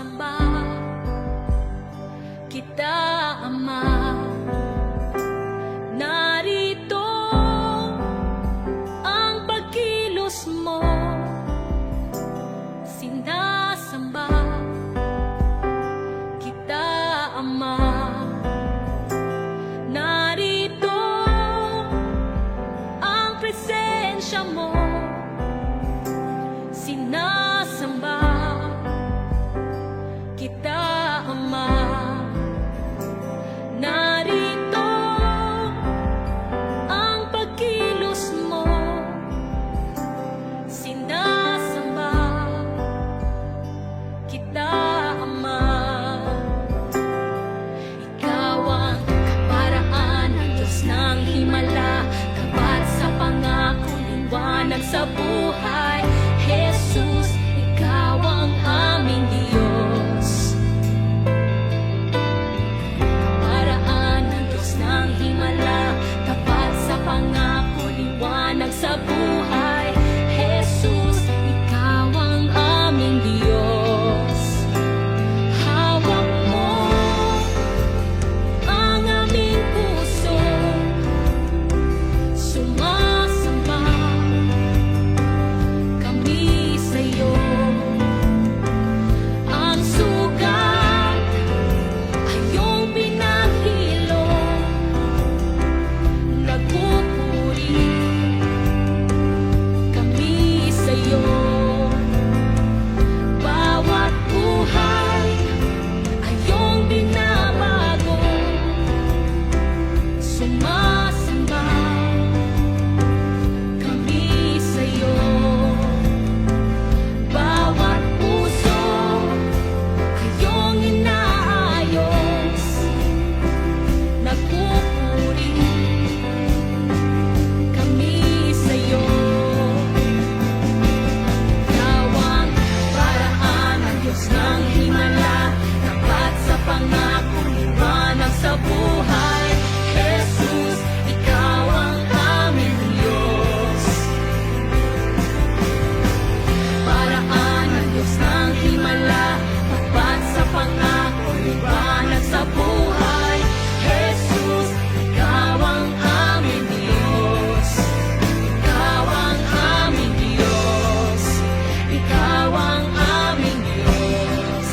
sinasamba kita, Ama. Narito ang pagkilos mo, sinasamba kita, Ama. Narito ang presensya mo, sinasamba kita, Ama. Narito ang pagkilos mo, sinasamba kita, Ama. Ikaw ang kaparaan ng Diyos ng himala, tapat sa pangako, liwanag sa buhay. Jesus, ikaw ang aming Diyos. Kaparaan ng Diyos ng himala, tapat sa pangako, liwanag sa buhay. Jesus, ikaw ang aming Diyos. Hawak mo ang aming puso, sumasamba kami sa'yo. Ang sugat ay iyong pinahilom, nagpupuri kami sa'yo. Bawat buhay ay iyong binabago, sumasamba kami sa'yo. Bawat puso ay iyong inaayos, nagpupuri kami sa'yo. Ikaw ang paraan ng Diyos ng himala, tapat sa pangako, liwanag sa buhay. Jesus, ikaw ang aming Diyos. Paraan ng Diyos ng himala, tapat sa pangako, liwanag sa buhay. Jesus, ikaw ang aming Diyos. Ikaw ang aming Diyos. Ikaw ang aming Diyos.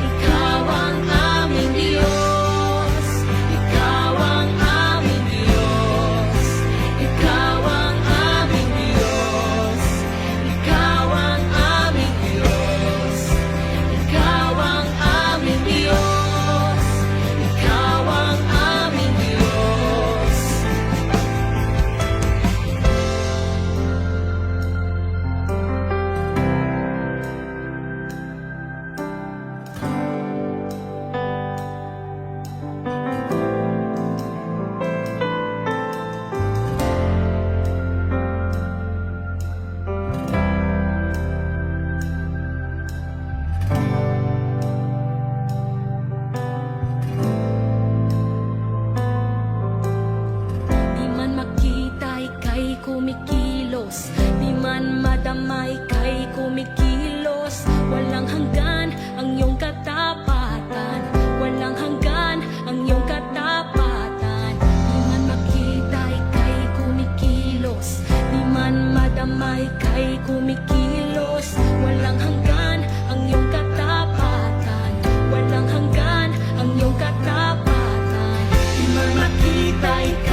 Ikaw ang aming Diyos. Ikaw ang aming Diyos. Ikaw ang aming Diyos. Ikaw ang aming Diyos. Ikaw ang aming Diyos. Ikaw ang aming Diyos. Di man makita, ika'y kumikilos. Di man madama, ika'y kumikilos. Walang hanggan ang iyong katapatan. Walang hanggan ang iyong katapatan. Di man makita, ika'y kumikilos. Di man madama, ika'y kumikilos. Walang hanggan ang iyong katapatan. Walang hanggan ang iyong katapatan. Di man makita, ika'y